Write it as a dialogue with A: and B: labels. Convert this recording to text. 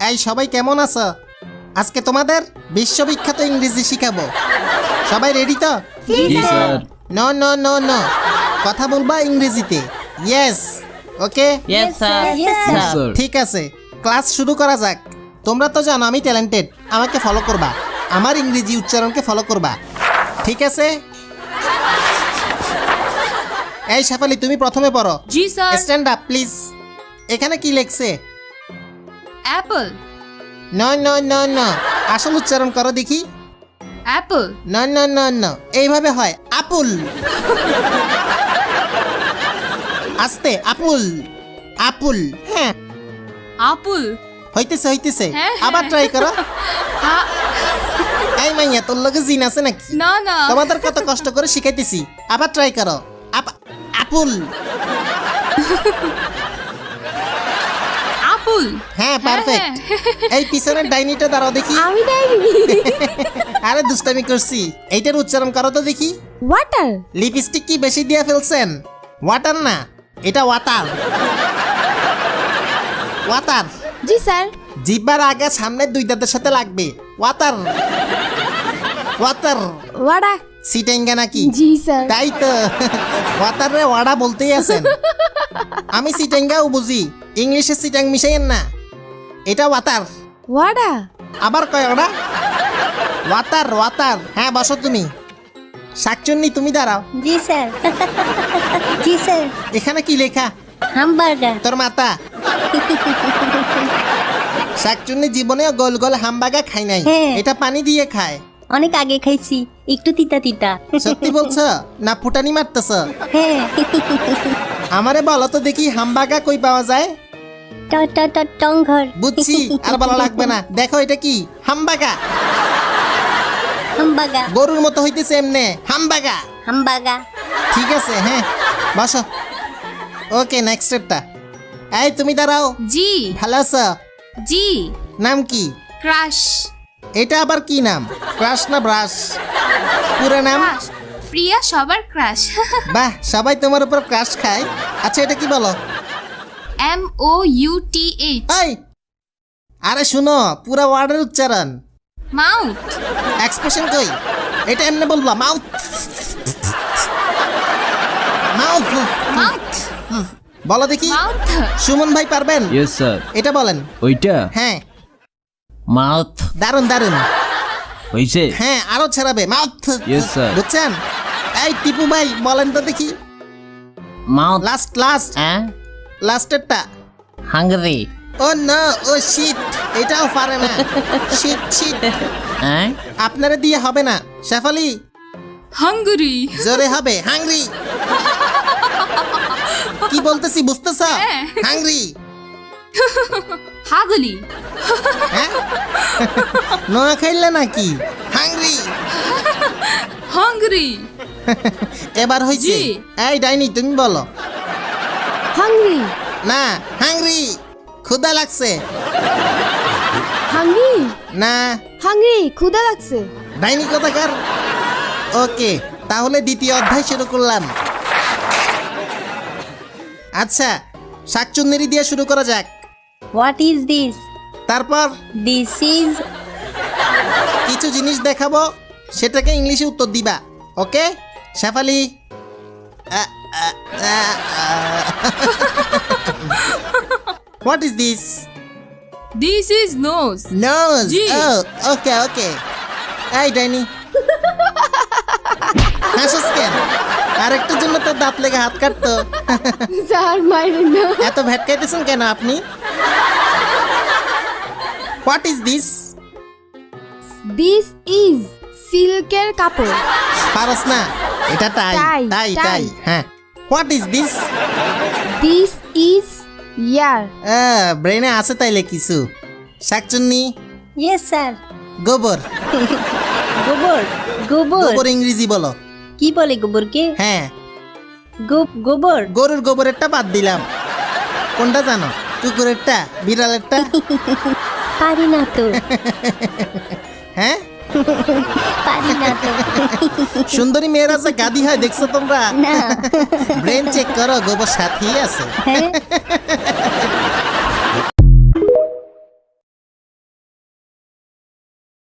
A: এই সবাই কেমন আছো? আজকে তোমাদের বিশ্ববিখ্যাত ইংরেজি শিখাবো। সবাই রেডি তো?
B: জি sir.
A: No no no no, কথা বলবা ইংরেজিতে। Yes, okay.
B: Yes sir. Sir.
A: ঠিক আছে, ক্লাস শুরু করা যাক। তোমরা তো জানো আমি ট্যালেন্টেড, আমাকে ফলো করবা, আমার ইংরেজি উচ্চারণকে ফলো করবা, ঠিক আছে? এই শেফালি, তুমি প্রথমে পড়ো।
C: জি স্যার।
A: Stand up please. এখানে কি লেখছে?
C: Apple.
A: No no no no, আসল উচ্চারণ করো দেখি।
C: Apple.
A: No no no no, এইভাবে হয় আপুল। আস্তে, আপুল আপুল। হ্যাঁ,
C: আপুল।
A: হইতেছে হইতেছে,
C: হ্যাঁ,
A: আবার
C: হ্যাঁ।
A: ট্রাই করো।
C: আ-
A: এই মাইয়া, তোর লগে জিন আছে নাকি?
C: না না।
A: তোমাদের কত কষ্ট করে শিখাইতেছি, আবার ট্রাই করো। আপুল।
C: আপুল।
A: হ্যাঁ, পারফেক্ট। এই পিছনের ডাইনিটা দাঁড়াও দেখি।
D: আমি ডাইনি।
A: আরে দুষ্টামি করছি, এইটার উচ্চারণ করো তো দেখি।
D: ওয়াটার।
A: লিপস্টিক কি বেশি দিয়ে ফেলছেন? ওয়াটার না, এটা ওয়াটার। ওয়াটার।
D: জি স্যার।
A: জিহ্বার আগে সামনের দুই দাঁতের সাথে লাগবে। Water water.
D: ওয়াডা।
A: সিটেঙ্গা নাকি?
D: জি স্যার।
A: তাই তো, ওয়াটার রে ওয়াডা বলতেই আছেন। আমি সিটেঙ্গাও বুঝি, ইংলিশে সিটাং মিশাইয়েন না। এটা ওয়াটার।
D: ওয়াডা।
A: আবার কয় ওটা? Water water. হ্যাঁ, বসো তুমি। শাকচুন্নি, তুমি দাঁড়াও।
E: জি স্যার। জি স্যার।
A: এখানে কি লেখা?
E: হামবার্গার।
A: তোর মাতা। শাকচুন্নি জীবনেও গোল গোল হামবাগা খাই নাই,
E: হ্যাঁ।
A: এটা পানি দিয়ে খায়।
E: অনেক আগে খাইছি, একটু তিতা তিতা।
A: সত্যি বলছো না ফুটানি মারতেছ?
E: হ্যাঁ।
A: আমারে বলো তো দেখি, হামবাগা কই পাওয়া যায়?
E: টং ঘর।
A: বুঝছি, আর বলা লাগবে না। দেখো এটা কি? হামবাগা।
E: হামবাগা।
A: গরুর মতো হইতেছে এমনে, হামবাগা।
E: হামবাগা।
A: ঠিক আছে, হ্যাঁ, বসো। ওকে, নেক্সট স্টেপটা। এই তুমি দাঁড়াও।
C: জি।
A: ভালো আছো?
C: জি।
A: নাম কি?
C: ক্রাশ।
A: এটা আবার কি নাম? ক্রাশ না ব্রাশ? পুরো নাম?
C: ক্রাশ। প্রিয়া সবার ক্রাশ।
A: বাহ, সবাই তোমার উপর ক্রাশ খায়। আচ্ছা, এটা কি বলো?
C: MOUTH।
A: এই, আরে শুনো, পুরো ওয়ার্ডের উচ্চারণ।
C: মাউথ।
A: এক্সপ্রেশন কই? এটা এমনি বলবা, মাউথ মাউথ।
C: মাউথ।
A: বলো দেখি।
C: মাউথ।
A: সুমন ভাই পারবেন?
B: Yes sir.
A: এটা বলেন।
B: ওইটা
A: হ্যাঁ,
B: মাউথ
A: দারুন দারুন।
B: হইছে।
A: হ্যাঁ, আরো ছাড়াবে, মাউথ।
B: Yes, sir.
A: বুঝছেন? এই টিপু ভাই বলেন তো দেখি।
B: মাউথ।
A: লাস্ট লাস্ট
B: হ্যাঁ,
A: লাস্টেরটা।
B: হাঙ্গরি।
A: ও না, ও শিট, এটাও পারে না। Shit shit.
B: হ্যাঁ,
A: আপনারা দিয়ে হবে না। শেফালি,
C: হাঙ্গরি।
A: জোরে হবে, হাংরি। কি বলতেছি বুঝতেছ?
C: হ্যাঁ।
A: হাংরি।
C: হাগলি।
A: হ্যাঁ, নোয়া খাইলে নাকি? হাংরি।
C: হাঙ্গরি।
A: এবার হইছে।
C: জি।
A: এই ডাইনি, তুমি বলো।
D: হাংরি।
A: না, হাংরি। ক্ষুধা লাগছে।
D: হাংরি।
A: না,
D: হাংরি, ক্ষুধা লাগছে।
A: ডাইনি কোথাকার। ওকে, তাহলে দ্বিতীয় অধ্যায় শুরু করলাম। আচ্ছা, শাকচুন্নেরি দিয়ে শুরু করা যাক।
E: What is this?
A: তারপর
E: দিস ইজ।
A: কিছু জিনিস দেখাবো, সেটাকে ইংলিশে উত্তর দিবা। Okay Shefali? What is this?
C: This is nose.
A: Nose.
C: জি।
A: Okay okay. এই ডাইনি, হাসিস কেন? আরেকটার জন্য তো দাঁত লেগে হাত কাটতো।
D: স্যার মাইরেন না।
A: এত ভেটকাইতেছেন কেন আপনি? What is this?
D: This is সিল্কের কাপড়।
A: পারস না, এটা টাই
D: টাই,
A: টাই
D: টাই।
A: টাই। হ্যাঁ, what is this?
D: This is ear.
A: ব্রেনে আছে তাইলে কিছু। শাকচুন্নি,
E: ইয়েস স্যার।
A: গোবর।
E: গোবর। গোবর।
A: গোবর ইংরেজি বলো।
E: কি বলে গোবরকে?
A: হ্যাঁ,
E: গোবর।
A: গরুর গোবরেরটা বাদ দিলাম। কোনটা জানো? কুকুরেরটা, বিড়ালেরটা?
E: পারি না তো।
A: হ্যাঁ,
E: পারি না তো।
A: সুন্দরী মেয়েরা যে গাদি হয় দেখছো তোমরা?
E: না।
A: ব্রেন চেক করো, গোবর সাথী আছে।
E: হ্যাঁ।